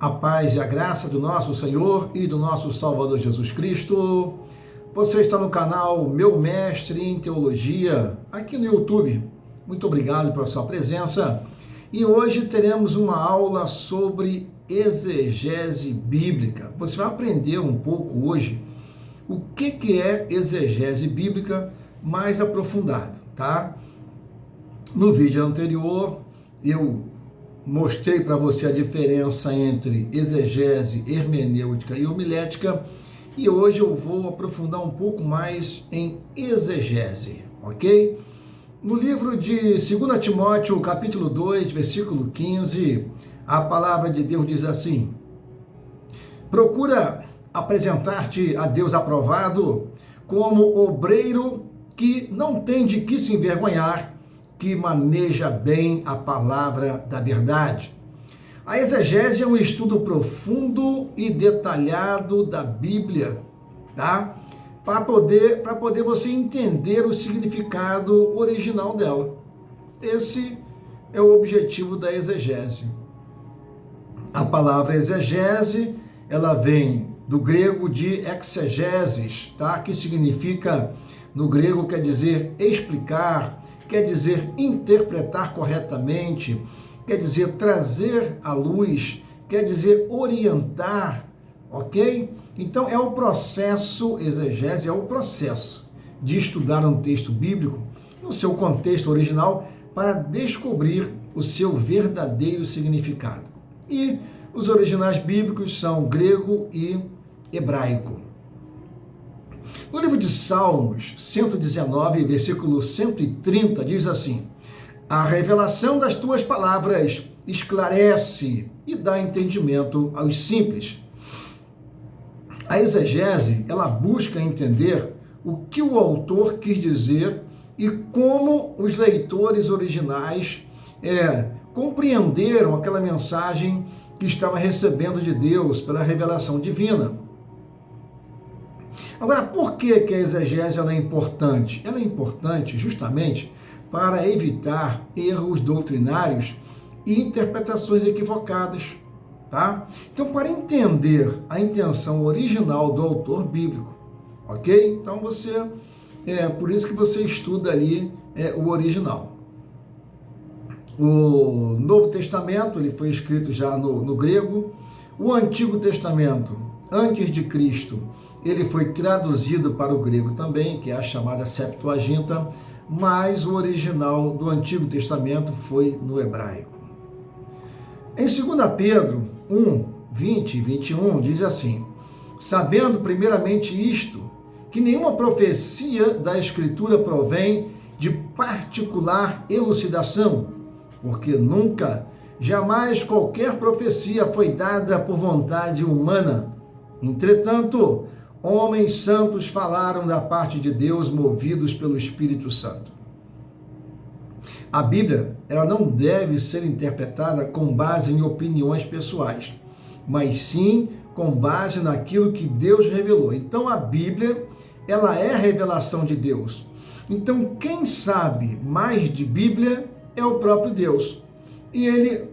A paz e a graça do nosso Senhor e do nosso Salvador Jesus Cristo. Você está no canal Meu Mestre em Teologia, aqui no YouTube. Muito obrigado pela sua presença. E hoje teremos uma aula sobre exegese bíblica. Você vai aprender um pouco hoje o que é exegese bíblica mais aprofundado, tá? No vídeo anterior, eu mostrei para você a diferença entre exegese, hermenêutica e homilética, e hoje eu vou aprofundar um pouco mais em exegese, ok? No livro de 2 Timóteo, capítulo 2, versículo 15, a palavra de Deus diz assim: procura apresentar-te a Deus aprovado, como obreiro que não tem de que se envergonhar, que maneja bem a palavra da verdade. A exegese é um estudo profundo e detalhado da Bíblia, tá? Para poder você entender o significado original dela. Esse é o objetivo da exegese. A palavra exegese, ela vem do grego de exegeses, tá? Que significa, no grego, quer dizer explicar, quer dizer interpretar corretamente, quer dizer trazer à luz, quer dizer orientar, ok? Então é o processo, exegese é o processo de estudar um texto bíblico no seu contexto original para descobrir o seu verdadeiro significado. E os originais bíblicos são grego e hebraico. No livro de Salmos 119, versículo 130, diz assim: a revelação das tuas palavras esclarece e dá entendimento aos simples. A exegese, ela busca entender o que o autor quis dizer e como os leitores originais compreenderam aquela mensagem que estava recebendo de Deus pela revelação divina. Agora, por que a exegese ela é importante? Ela é importante justamente para evitar erros doutrinários e interpretações equivocadas, tá? Então, para entender a intenção original do autor bíblico, ok? Então, por isso que você estuda ali o original. O Novo Testamento, ele foi escrito já no grego. O Antigo Testamento, antes de Cristo, ele foi traduzido para o grego também, que é a chamada Septuaginta, mas o original do Antigo Testamento foi no hebraico. Em 2 Pedro 1, 20 e 21, diz assim: sabendo primeiramente isto, que nenhuma profecia da Escritura provém de particular elucidação, porque nunca, jamais qualquer profecia foi dada por vontade humana. Entretanto, homens santos falaram da parte de Deus, movidos pelo Espírito Santo. A Bíblia, ela não deve ser interpretada com base em opiniões pessoais, mas sim com base naquilo que Deus revelou. Então, a Bíblia, ela é a revelação de Deus. Então, quem sabe mais de Bíblia é o próprio Deus. E ele,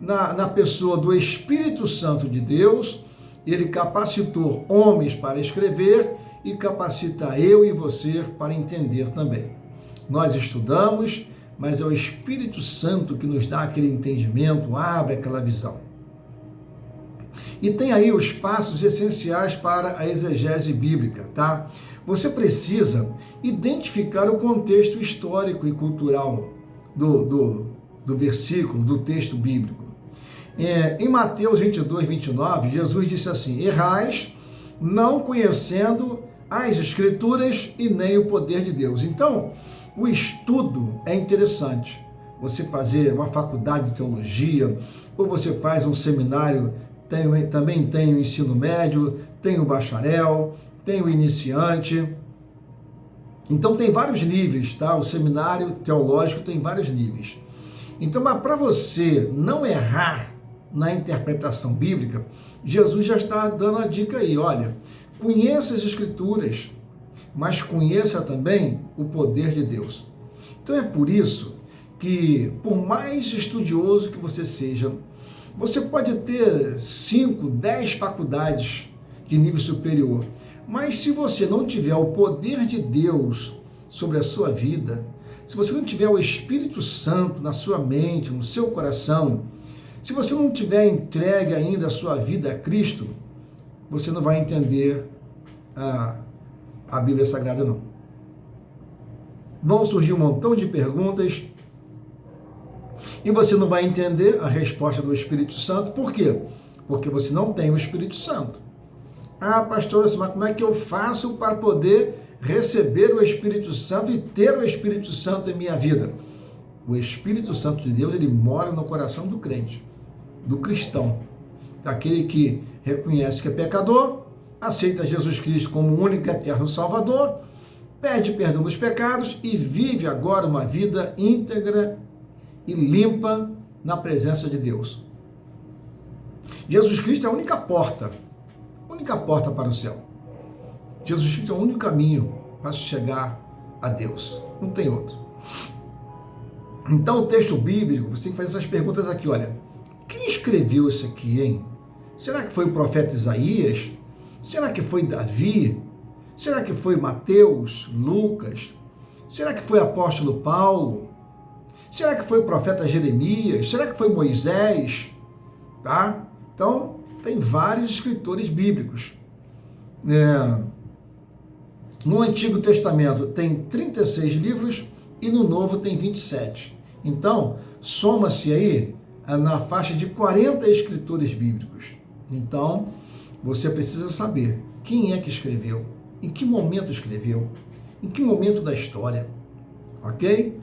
na pessoa do Espírito Santo de Deus, ele capacitou homens para escrever e capacita eu e você para entender também. Nós estudamos, mas é o Espírito Santo que nos dá aquele entendimento, abre aquela visão. E tem aí os passos essenciais para a exegese bíblica, tá? Você precisa identificar o contexto histórico e cultural do versículo, do texto bíblico. Em Mateus 22, 29, Jesus disse assim: errais, não conhecendo as Escrituras e nem o poder de Deus. Então, o estudo é interessante. Você fazer uma faculdade de teologia, ou você faz um seminário, também tem o ensino médio, tem o bacharel, tem o iniciante. Então, tem vários níveis, tá? O seminário teológico tem vários níveis. Então, mas para você não errar na interpretação bíblica, Jesus já está dando a dica aí, olha, conheça as Escrituras, mas conheça também o poder de Deus. Então é por isso que, por mais estudioso que você seja, Você pode ter 5, 10 faculdades de nível superior, mas se você não tiver o poder de Deus sobre a sua vida, se você não tiver o Espírito Santo na sua mente, no seu coração, se você não tiver entregue ainda a sua vida a Cristo, você não vai entender a Bíblia Sagrada, não. Vão surgir um montão de perguntas e você não vai entender a resposta do Espírito Santo. Por quê? Porque você não tem o Espírito Santo. Ah, pastor, mas como é que eu faço para poder receber o Espírito Santo e ter o Espírito Santo em minha vida? O Espírito Santo de Deus, ele mora no coração do crente, do cristão, daquele que reconhece que é pecador, aceita Jesus Cristo como o único e eterno Salvador, pede perdão dos pecados e vive agora uma vida íntegra e limpa na presença de Deus. Jesus Cristo é a única porta para o céu. Jesus Cristo é o único caminho para chegar a Deus. Não tem outro. Então, o texto bíblico, você tem que fazer essas perguntas aqui, olha. Quem escreveu isso aqui, hein? Será que foi o profeta Isaías? Será que foi Davi? Será que foi Mateus, Lucas? Será que foi o apóstolo Paulo? Será que foi o profeta Jeremias? Será que foi Moisés? Tá? Então, tem vários escritores bíblicos. No Antigo Testamento tem 36 livros e no Novo tem 27. Então, soma-se aí na faixa de 40 escritores bíblicos. Então, você precisa saber quem é que escreveu, em que momento escreveu, em que momento da história, ok?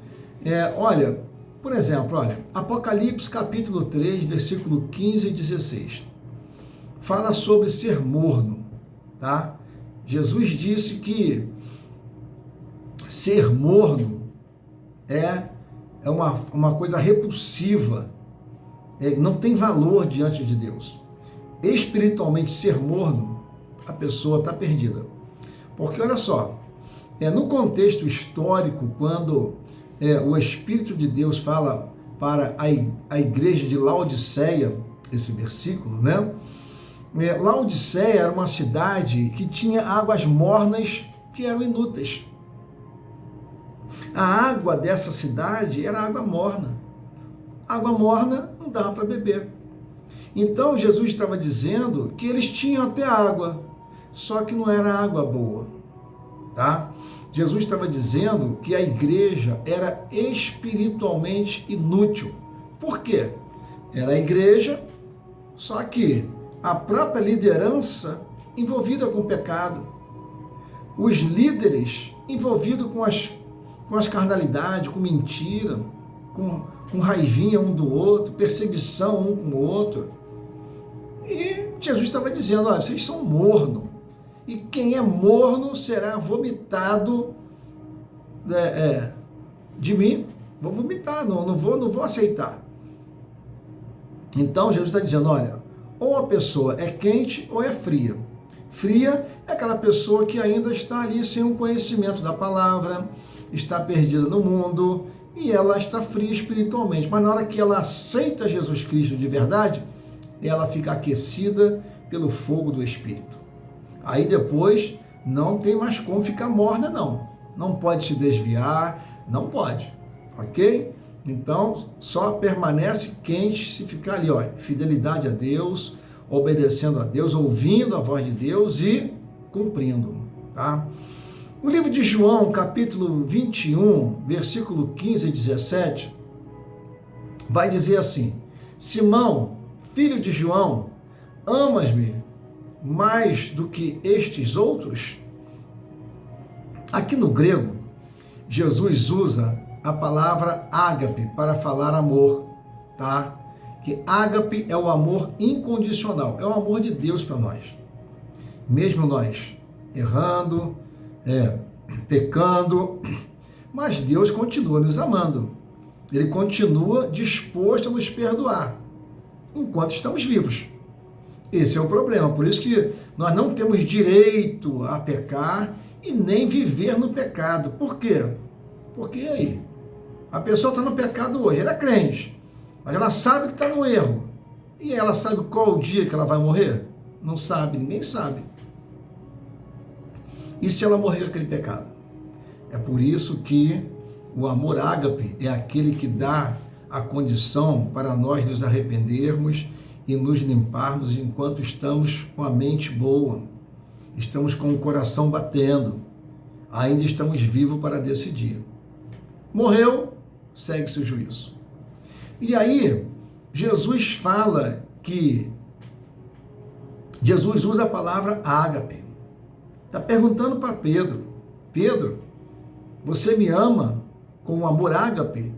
Olha, por exemplo, Apocalipse capítulo 3, versículo 15 e 16. Fala sobre ser morno, tá? Jesus disse que ser morno é uma coisa repulsiva, não tem valor diante de Deus. Espiritualmente, ser morno, a pessoa está perdida. Porque, olha só, no contexto histórico, quando o Espírito de Deus fala para a igreja de Laodiceia, esse versículo, né? Laodiceia era uma cidade que tinha águas mornas que eram inúteis. A água dessa cidade era água morna. Água morna não dava para beber. Então Jesus estava dizendo que eles tinham até água, só que não era água boa, tá? Jesus estava dizendo que a igreja era espiritualmente inútil. Por quê? Era a igreja, só que a própria liderança envolvida com o pecado, os líderes envolvidos com as carnalidades, com mentira, com raivinha um do outro, perseguição um com o outro. E Jesus estava dizendo, olha, vocês são morno, e quem é morno será vomitado de mim. Vou vomitar, não vou aceitar. Então Jesus está dizendo, olha, ou a pessoa é quente ou é fria. Fria é aquela pessoa que ainda está ali sem um conhecimento da palavra, está perdida no mundo e ela está fria espiritualmente. Mas na hora que ela aceita Jesus Cristo de verdade, ela fica aquecida pelo fogo do Espírito. Aí depois não tem mais como ficar morna, não. Não pode se desviar, não pode, ok? Então, só permanece quente se ficar ali, ó, fidelidade a Deus, obedecendo a Deus, ouvindo a voz de Deus e cumprindo, tá? O livro de João, capítulo 21, versículo 15 e 17, vai dizer assim, Simão, filho de João, amas-me mais do que estes outros? Aqui no grego, Jesus usa a palavra ágape para falar amor, tá? Que ágape é o amor incondicional, é o amor de Deus para nós. Mesmo nós errando, pecando, mas Deus continua nos amando. Ele continua disposto a nos perdoar, enquanto estamos vivos. Esse é o problema, por isso que nós não temos direito a pecar e nem viver no pecado. Por quê? Porque aí, a pessoa está no pecado hoje, ela é crente, mas ela sabe que está no erro. E ela sabe qual o dia que ela vai morrer? Não sabe, ninguém sabe. E se ela morrer com aquele pecado? É por isso que o amor ágape é aquele que dá a condição para nós nos arrependermos e nos limparmos enquanto estamos com a mente boa, estamos com o coração batendo, ainda estamos vivos para decidir. Morreu, segue-se o juízo. E aí, Jesus fala que Jesus usa a palavra ágape. Está perguntando para Pedro: Pedro, você me ama com o amor ágape?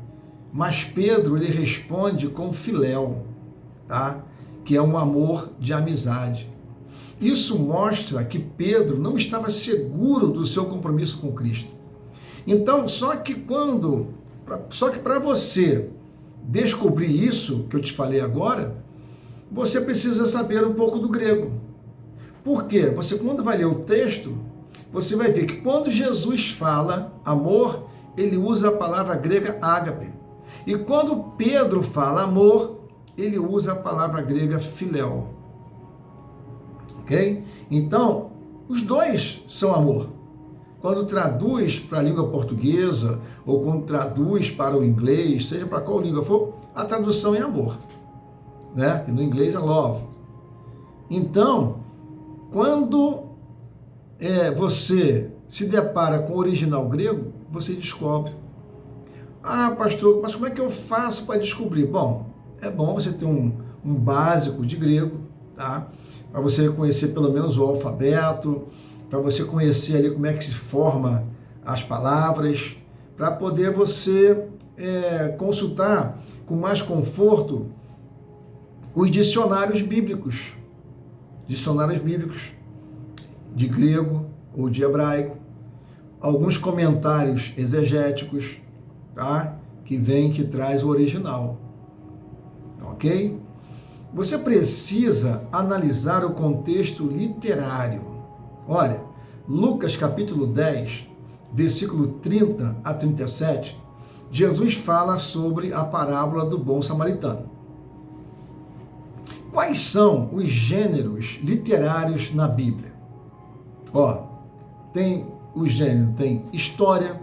Mas Pedro, ele responde com filéu, tá? Que é um amor de amizade. Isso mostra que Pedro não estava seguro do seu compromisso com Cristo. Então, só que para você descobrir isso que eu te falei agora, você precisa saber um pouco do grego. Por quê? Você, quando vai ler o texto, você vai ver que quando Jesus fala amor, ele usa a palavra grega ágape. E quando Pedro fala amor, ele usa a palavra grega filéu. Ok? Então, os dois são amor. Quando traduz para a língua portuguesa, ou quando traduz para o inglês, seja para qual língua for, a tradução é amor. Né? Que no inglês é love. Então, quando você se depara com o original grego, você descobre. Ah, pastor, mas como é que eu faço para descobrir? Bom, é bom você ter um básico de grego, tá? Para você conhecer pelo menos o alfabeto, para você conhecer ali como é que se forma as palavras, para poder você consultar com mais conforto os dicionários bíblicos de grego ou de hebraico, alguns comentários exegéticos, tá? Que traz o original, ok? Você precisa analisar o contexto literário. Olha, Lucas capítulo 10, versículo 30 a 37, Jesus fala sobre a parábola do bom samaritano. Quais são os gêneros literários na Bíblia? Tem o gênero, tem história,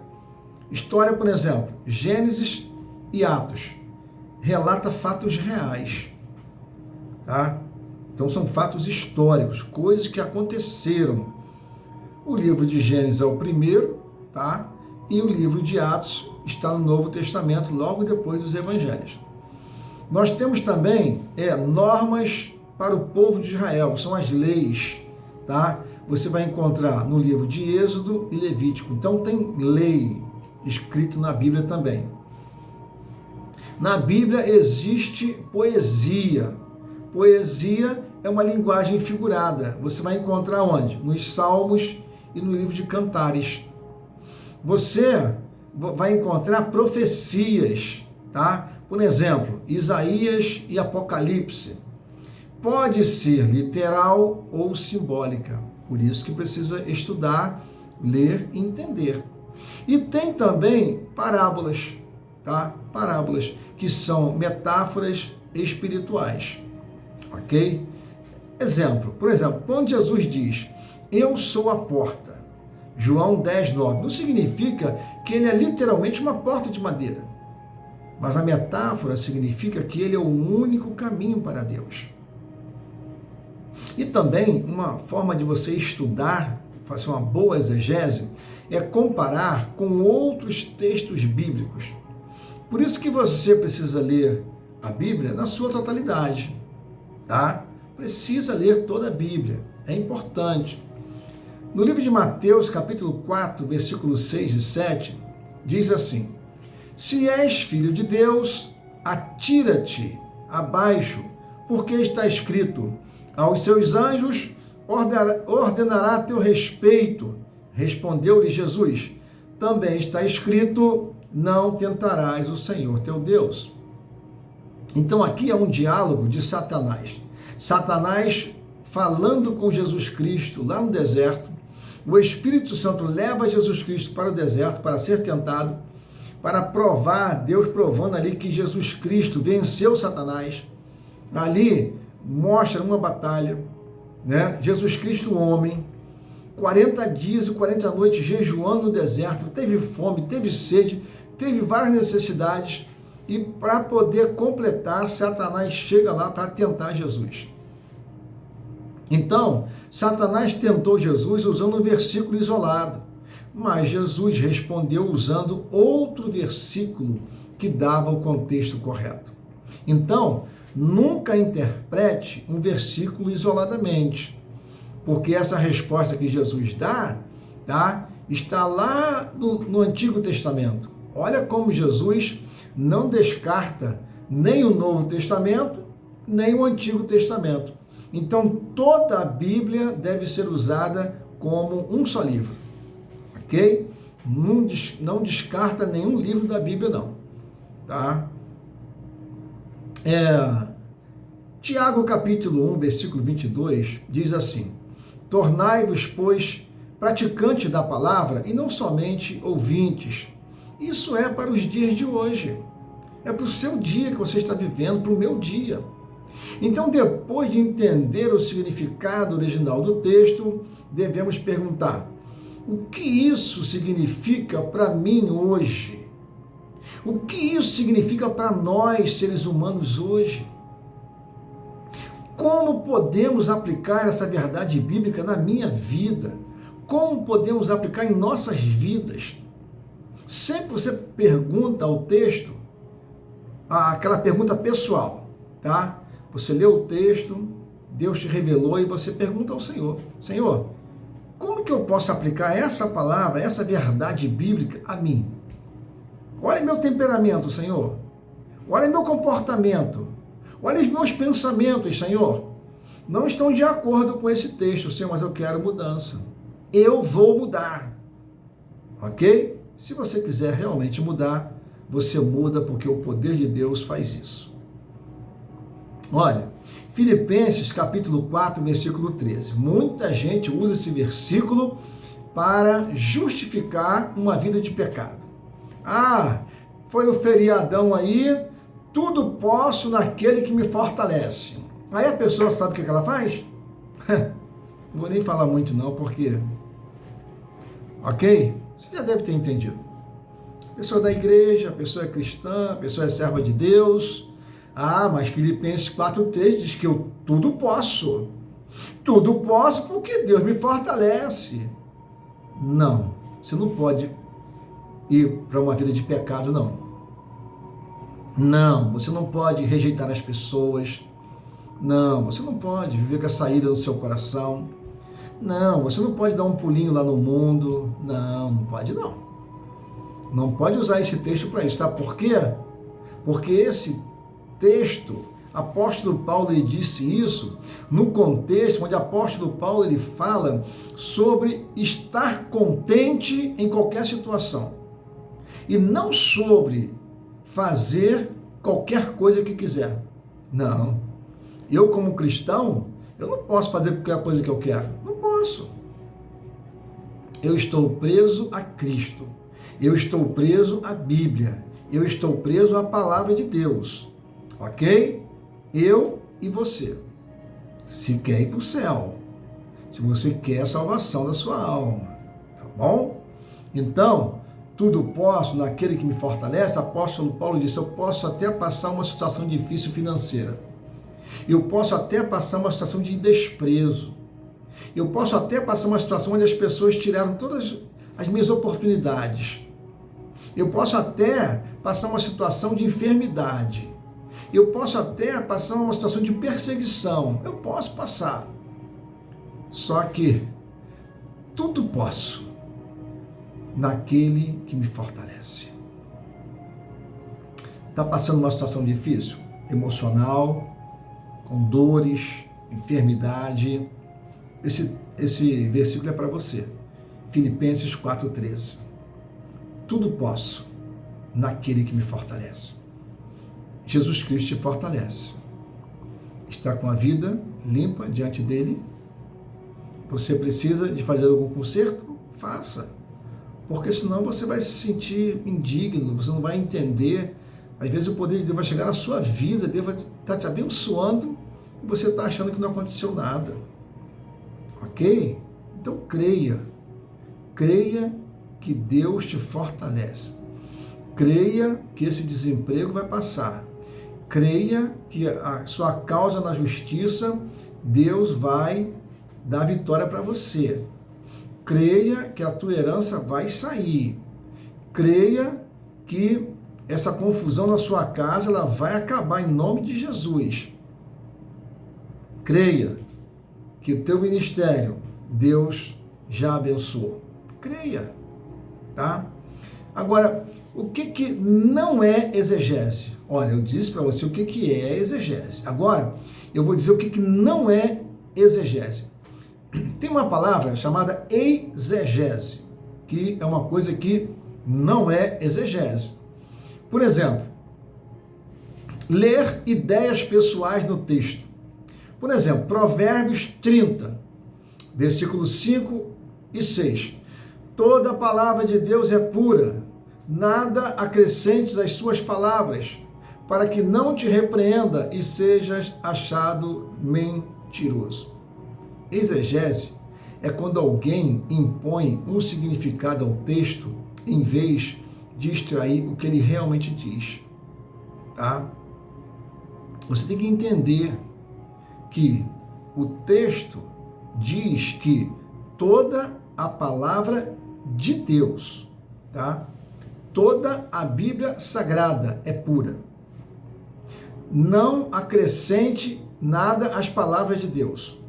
por exemplo, Gênesis e Atos, relata fatos reais, tá? Então são fatos históricos, coisas que aconteceram. O livro de Gênesis é o primeiro, tá? E o livro de Atos está no Novo Testamento, logo depois dos Evangelhos. Nós temos também normas para o povo de Israel, são as leis, tá? Você vai encontrar no livro de Êxodo e Levítico. Então tem lei escrito na Bíblia também. Na Bíblia existe poesia. Poesia é uma linguagem figurada. Você vai encontrar onde? Nos Salmos e no livro de Cantares. Você vai encontrar profecias, tá? Por exemplo, Isaías e Apocalipse. Pode ser literal ou simbólica. Por isso que precisa estudar, ler e entender. E tem também parábolas, tá? Parábolas, que são metáforas espirituais, ok? Por exemplo, quando Jesus diz, eu sou a porta, João 10:9, não significa que ele é literalmente uma porta de madeira, mas a metáfora significa que ele é o único caminho para Deus. E também uma forma de você estudar, fazer uma boa exegese, é comparar com outros textos bíblicos. Por isso que você precisa ler a Bíblia na sua totalidade, tá? Precisa ler toda a Bíblia, é importante. No livro de Mateus, capítulo 4, versículos 6 e 7, diz assim, se és filho de Deus, atira-te abaixo, porque está escrito, aos seus anjos ordenará a teu respeito. Respondeu-lhe Jesus, também está escrito, não tentarás o Senhor teu Deus. Então aqui é um diálogo de Satanás. Satanás falando com Jesus Cristo lá no deserto. O Espírito Santo leva Jesus Cristo para o deserto para ser tentado, para provar, Deus provando ali que Jesus Cristo venceu Satanás. Ali mostra uma batalha, né? Jesus Cristo, homem, 40 dias e 40 noites jejuando no deserto, teve fome, teve sede, teve várias necessidades, e para poder completar, Satanás chega lá para tentar Jesus. Então, Satanás tentou Jesus usando um versículo isolado, mas Jesus respondeu usando outro versículo que dava o contexto correto. Então, nunca interprete um versículo isoladamente, porque essa resposta que Jesus dá, tá, está lá no Antigo Testamento. Olha como Jesus não descarta nem o Novo Testamento, nem o Antigo Testamento. Então, toda a Bíblia deve ser usada como um só livro, ok? Não descarta nenhum livro da Bíblia, não, tá? Tiago, capítulo 1, versículo 22, diz assim: tornai-vos, pois, praticantes da palavra e não somente ouvintes. Isso é para os dias de hoje. É para o seu dia que você está vivendo, para o meu dia. Então, depois de entender o significado original do texto, devemos perguntar: o que isso significa para mim hoje? O que isso significa para nós, seres humanos, hoje? Como podemos aplicar essa verdade bíblica na minha vida? Como podemos aplicar em nossas vidas? Sempre você pergunta ao texto, aquela pergunta pessoal, tá? Você leu o texto, Deus te revelou e você pergunta ao Senhor: Senhor, como que eu posso aplicar essa palavra, essa verdade bíblica a mim? Olha meu temperamento, Senhor. Olha meu comportamento. Olha os meus pensamentos, Senhor. Não estão de acordo com esse texto, Senhor, mas eu quero mudança. Eu vou mudar. Ok? Se você quiser realmente mudar, você muda, porque o poder de Deus faz isso. Olha, Filipenses capítulo 4, versículo 13. Muita gente usa esse versículo para justificar uma vida de pecado. Ah, foi o feriadão aí, tudo posso naquele que me fortalece. Aí a pessoa sabe o que ela faz? Não vou nem falar muito não, porque... Ok? Você já deve ter entendido. A pessoa da igreja, a pessoa é cristã, a pessoa é serva de Deus. Ah, mas Filipenses 4,3 diz que eu tudo posso. Tudo posso porque Deus me fortalece. Não, você não pode ir para uma vida de pecado, não. Não, você não pode rejeitar as pessoas. Não, você não pode viver com essa ira no seu coração. Não, você não pode dar um pulinho lá no mundo. Não, não pode não. Não pode usar esse texto para isso. Sabe por quê? Porque esse texto, apóstolo Paulo ele disse isso no contexto onde apóstolo Paulo ele fala sobre estar contente em qualquer situação. E não sobre fazer qualquer coisa que quiser. Não. Eu, como cristão, eu não posso fazer qualquer coisa que eu quero. Não posso. Eu estou preso a Cristo. Eu estou preso à Bíblia. Eu estou preso à palavra de Deus. Ok? Eu e você. Se quer ir para o céu. Se você quer a salvação da sua alma. Tá bom? Então, tudo posso naquele que me fortalece. Apóstolo Paulo disse: eu posso até passar uma situação difícil financeira. Eu posso até passar uma situação de desprezo. Eu posso até passar uma situação onde as pessoas tiraram todas as minhas oportunidades. Eu posso até passar uma situação de enfermidade. Eu posso até passar uma situação de perseguição. Eu posso passar. Só que tudo posso naquele que me fortalece. Está passando uma situação difícil? Emocional, com dores, enfermidade. Esse versículo é para você. Filipenses 4,13. Tudo posso naquele que me fortalece. Jesus Cristo te fortalece. Está com a vida limpa diante dele? Você precisa de fazer algum conserto? Faça. Porque senão você vai se sentir indigno, você não vai entender Às vezes o poder de Deus vai chegar na sua vida, Deus vai estar te abençoando e você está achando que não aconteceu nada. Ok? Então creia. Creia que Deus te fortalece. Creia que esse desemprego vai passar. Creia que a sua causa na justiça, Deus vai dar vitória para você. Creia que a tua herança vai sair. Creia que essa confusão na sua casa ela vai acabar em nome de Jesus. Creia que o teu ministério Deus já abençoou. Creia, tá? Agora, o que não é exegese? Olha, eu disse para você o que é exegese. Agora, eu vou dizer o que não é exegese. Tem uma palavra chamada exegese, que é uma coisa que não é exegese. Por exemplo, ler ideias pessoais no texto. Por exemplo, Provérbios 30, versículos 5 e 6. Toda a palavra de Deus é pura, nada acrescentes às suas palavras, para que não te repreenda e sejas achado mentiroso. Exegese é quando alguém impõe um significado ao texto em vez de extrair o que ele realmente diz, tá? Você tem que entender que o texto diz que toda a palavra de Deus, tá? Toda a Bíblia Sagrada é pura. Não acrescente nada às palavras de Deus.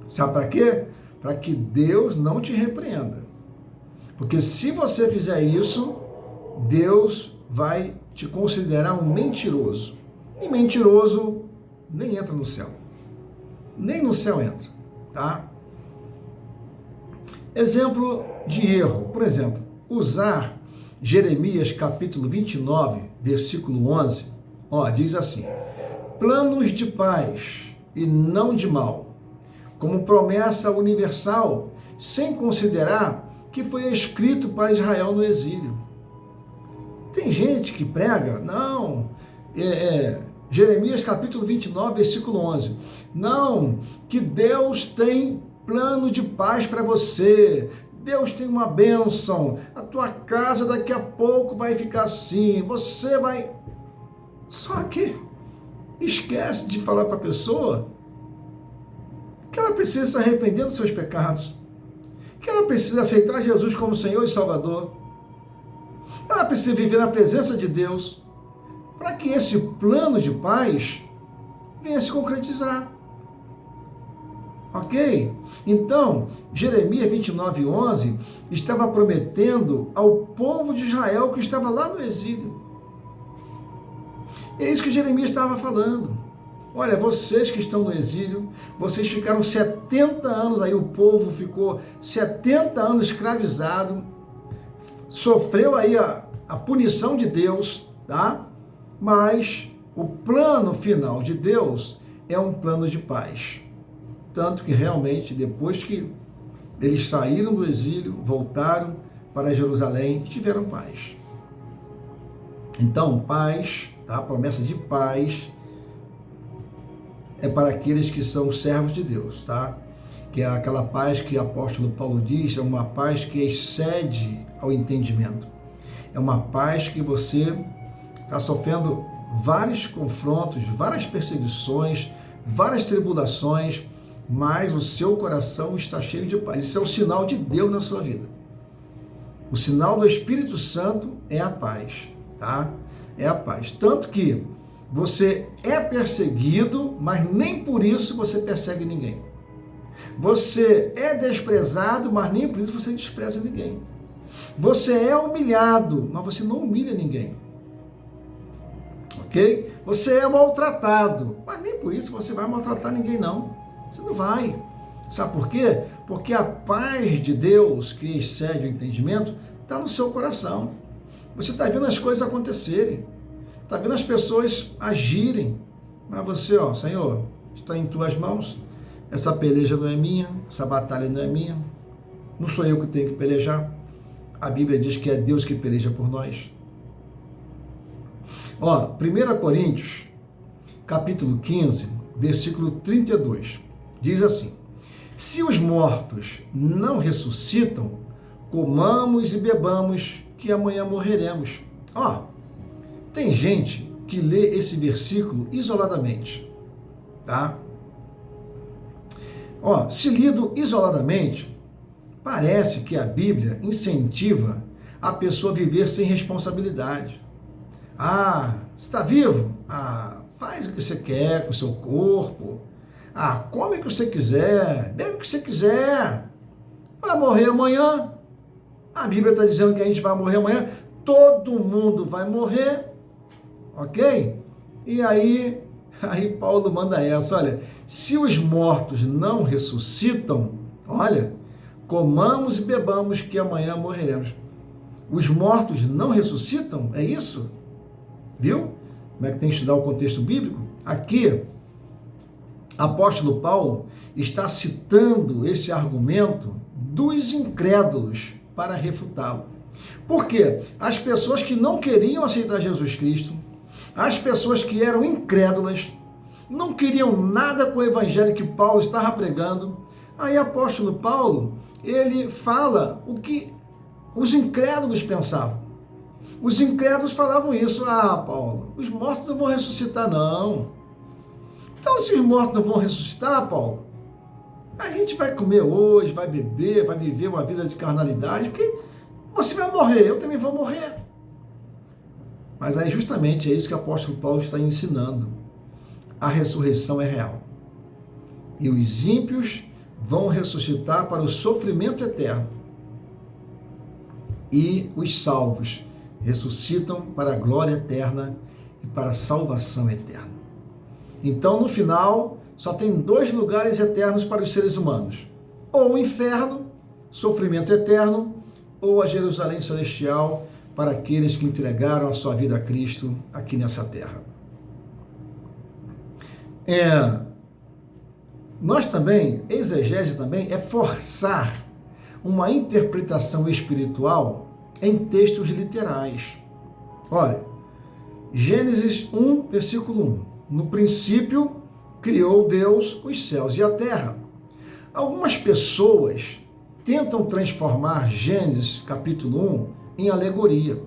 Sabe para quê? Para que Deus não te repreenda. Porque se você fizer isso, Deus vai te considerar um mentiroso. E mentiroso nem entra no céu. Nem no céu entra, tá? Exemplo de erro. Por exemplo, usar Jeremias capítulo 29, versículo 11, diz assim: planos de paz e não de mal, como promessa universal, sem considerar que foi escrito para Israel no exílio. Tem gente que prega, não, Jeremias capítulo 29, versículo 11, não, que Deus tem plano de paz para você, Deus tem uma bênção, a tua casa daqui a pouco vai ficar assim, você vai... Só que esquece de falar para a pessoa que ela precisa se arrepender dos seus pecados, que ela precisa aceitar Jesus como Senhor e Salvador, ela precisa viver na presença de Deus, para que esse plano de paz venha se concretizar. Ok? Então, Jeremias 29, 11 estava prometendo ao povo de Israel que estava lá no exílio. É isso que Jeremias estava falando. Olha, vocês que estão no exílio, vocês ficaram 70 anos aí, o povo ficou 70 anos escravizado, sofreu aí a punição de Deus, tá? Mas o plano final de Deus é um plano de paz. Tanto que realmente, depois que eles saíram do exílio, voltaram para Jerusalém e tiveram paz. Então, paz, tá? A promessa de paz é para aqueles que são servos de Deus, tá? Que é aquela paz que o apóstolo Paulo diz, é uma paz que excede ao entendimento. É uma paz que você está sofrendo vários confrontos, várias perseguições, várias tribulações, mas o seu coração está cheio de paz. Isso é o sinal de Deus na sua vida. O sinal do Espírito Santo é a paz, tá? É a paz. Tanto que você é perseguido, mas nem por isso você persegue ninguém. Você é desprezado, mas nem por isso você despreza ninguém. Você é humilhado, mas você não humilha ninguém. Ok? Você é maltratado, mas nem por isso você vai maltratar ninguém, não. Você não vai. Sabe por quê? Porque a paz de Deus, que excede o entendimento, está no seu coração. Você está vendo as coisas acontecerem. Está vendo as pessoas agirem. Mas você, Senhor, está em tuas mãos. Essa peleja não é minha, essa batalha não é minha. Não sou eu que tenho que pelejar. A Bíblia diz que é Deus que peleja por nós. Ó, 1 Coríntios, capítulo 15, versículo 32, diz assim: se os mortos não ressuscitam, comamos e bebamos, que amanhã morreremos. Ó, tem gente que lê esse versículo isoladamente, tá? Ó, se lido isoladamente, parece que a Bíblia incentiva a pessoa a viver sem responsabilidade. Ah, você está vivo? Ah, faz o que você quer com o seu corpo. Ah, come o que você quiser, bebe o que você quiser. Vai morrer amanhã. A Bíblia está dizendo que a gente vai morrer amanhã. Todo mundo vai morrer, ok? E aí Paulo manda essa, olha, se os mortos não ressuscitam, olha, comamos e bebamos que amanhã morreremos. Os mortos não ressuscitam? É isso? Viu? Como é que tem que estudar o contexto bíblico? Aqui, apóstolo Paulo está citando esse argumento dos incrédulos para refutá-lo. Por quê? As pessoas que não queriam aceitar Jesus Cristo, as pessoas que eram incrédulas, não queriam nada com o evangelho que Paulo estava pregando. Aí apóstolo Paulo, ele fala o que os incrédulos pensavam. Os incrédulos falavam isso: ah, Paulo, os mortos não vão ressuscitar, não. Então, se os mortos não vão ressuscitar, Paulo, a gente vai comer hoje, vai beber, vai viver uma vida de carnalidade, porque você vai morrer, eu também vou morrer. Mas aí justamente é isso que o apóstolo Paulo está ensinando. A ressurreição é real. E os ímpios vão ressuscitar para o sofrimento eterno. E os salvos ressuscitam para a glória eterna e para a salvação eterna. Então, no final, só tem 2 lugares eternos para os seres humanos: ou o inferno, sofrimento eterno, ou a Jerusalém celestial, para aqueles que entregaram a sua vida a Cristo aqui nessa terra. Nós também, exegese também, é forçar uma interpretação espiritual em textos literais. Olha, Gênesis 1, versículo 1. No princípio, criou Deus os céus e a terra. Algumas pessoas tentam transformar Gênesis, capítulo 1, em alegoria.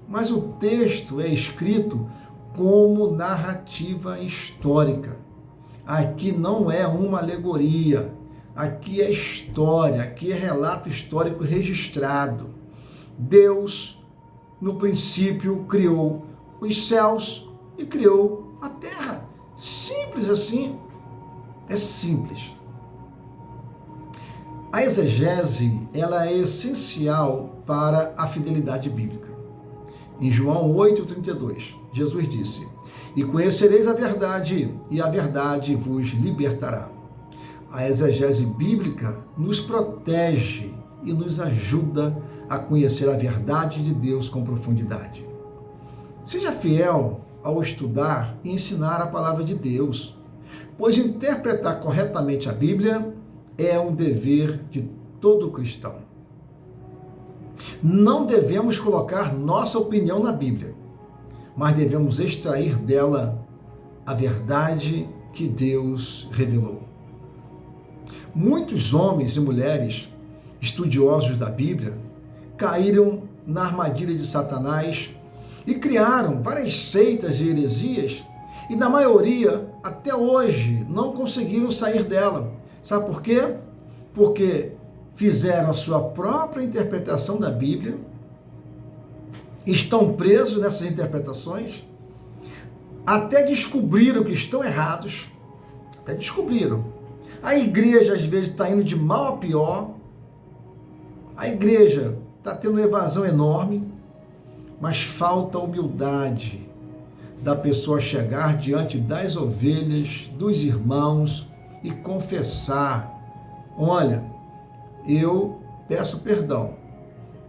Mas o texto é escrito como narrativa histórica. Aqui não é uma alegoria. Aqui é história, aqui é relato histórico registrado. Deus, no princípio, criou os céus e criou a terra. Simples assim. É simples. A exegese, ela é essencial para a fidelidade bíblica. Em João 8,32, Jesus disse: e conhecereis a verdade, e a verdade vos libertará. A exegese bíblica nos protege e nos ajuda a conhecer a verdade de Deus com profundidade. Seja fiel ao estudar e ensinar a palavra de Deus, pois interpretar corretamente a Bíblia é um dever de todo cristão. Não devemos colocar nossa opinião na Bíblia, mas devemos extrair dela a verdade que Deus revelou. Muitos homens e mulheres estudiosos da Bíblia caíram na armadilha de Satanás e criaram várias seitas e heresias, e na maioria, até hoje, não conseguiram sair dela. Sabe por quê? Porque fizeram a sua própria interpretação da Bíblia, estão presos nessas interpretações, até descobriram que estão errados, até descobriram. A igreja, às vezes, está indo de mal a pior, a igreja está tendo uma evasão enorme, mas falta humildade da pessoa chegar diante das ovelhas, dos irmãos e confessar: olha, eu peço perdão,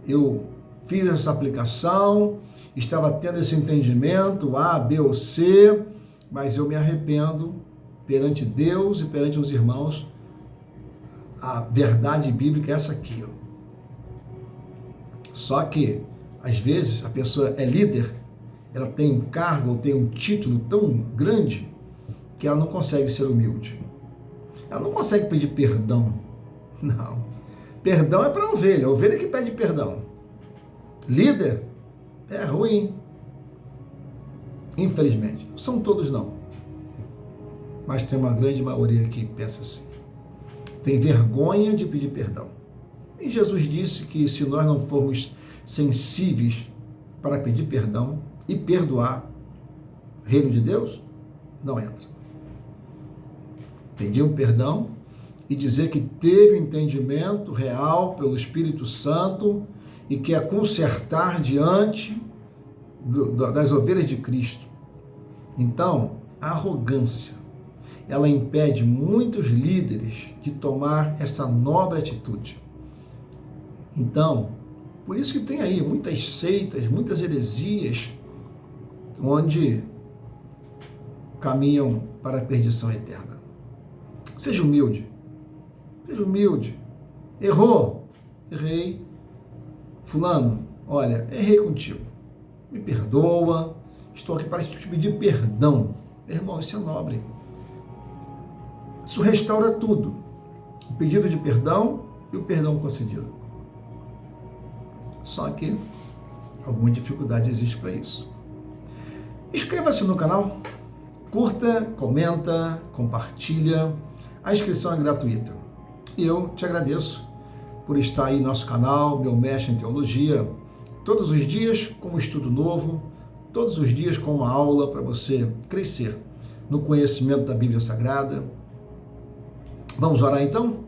eu fiz essa aplicação, estava tendo esse entendimento A, B ou C, mas eu me arrependo perante Deus e perante os irmãos. A verdade bíblica é essa aqui, ó. Só que, às vezes, a pessoa é líder ela tem um cargo ou tem um título tão grande que ela não consegue ser humilde. Ela não consegue pedir perdão. Não. Perdão é para a ovelha que pede perdão. Líder é ruim. Infelizmente. Não são todos não. Mas tem uma grande maioria que pensa assim. Tem vergonha de pedir perdão. E Jesus disse que se nós não formos sensíveis para pedir perdão e perdoar, o reino de Deus não entra. Pedir um perdão e dizer que teve entendimento real pelo Espírito Santo e quer consertar diante das ovelhas de Cristo. Então, a arrogância, ela impede muitos líderes de tomar essa nobre atitude. Então, por isso que tem aí muitas seitas, muitas heresias, onde caminham para a perdição eterna. Seja humilde. Seja humilde. Errou? Errei. Fulano, olha, errei contigo. Me perdoa. Estou aqui para te pedir perdão. Irmão, isso é nobre. Isso restaura tudo. O pedido de perdão e o perdão concedido. Só que alguma dificuldade existe para isso. Inscreva-se no canal, curta, comenta, compartilha. A inscrição é gratuita. E eu te agradeço por estar aí no nosso canal, meu mestre em teologia, todos os dias com um estudo novo, todos os dias com uma aula para você crescer no conhecimento da Bíblia Sagrada. Vamos orar então?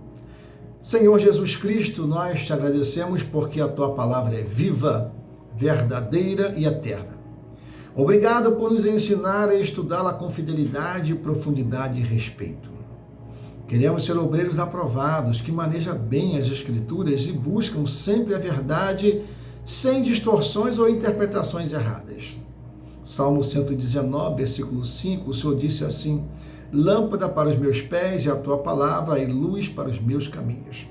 Senhor Jesus Cristo, nós te agradecemos porque a tua palavra é viva, verdadeira e eterna. Obrigado por nos ensinar a estudá-la com fidelidade, profundidade e respeito. Queremos ser obreiros aprovados, que manejam bem as Escrituras e buscam sempre a verdade, sem distorções ou interpretações erradas. Salmo 119, versículo 5, o Senhor disse assim: lâmpada para os meus pés e a tua palavra e luz para os meus caminhos.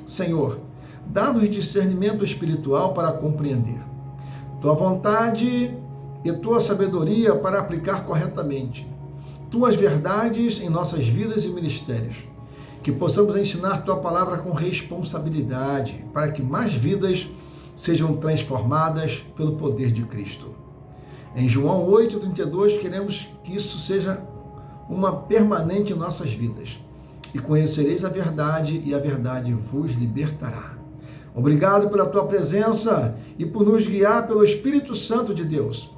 Senhor, dá-nos discernimento espiritual para compreender tua vontade e tua sabedoria para aplicar corretamente tuas verdades em nossas vidas e ministérios, que possamos ensinar tua palavra com responsabilidade, para que mais vidas sejam transformadas pelo poder de Cristo. Em João 8,32, queremos que isso seja uma permanente em nossas vidas. E conhecereis a verdade, e a verdade vos libertará. Obrigado pela tua presença e por nos guiar pelo Espírito Santo de Deus.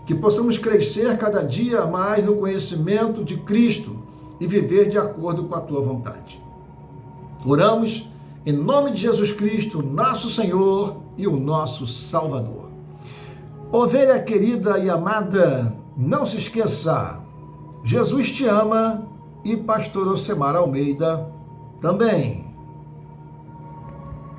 Que possamos crescer cada dia mais no conhecimento de Cristo e viver de acordo com a tua vontade. Oramos em nome de Jesus Cristo, nosso Senhor e o nosso Salvador. Ovelha querida e amada, não se esqueça, Jesus te ama e pastor Ocemar Almeida também.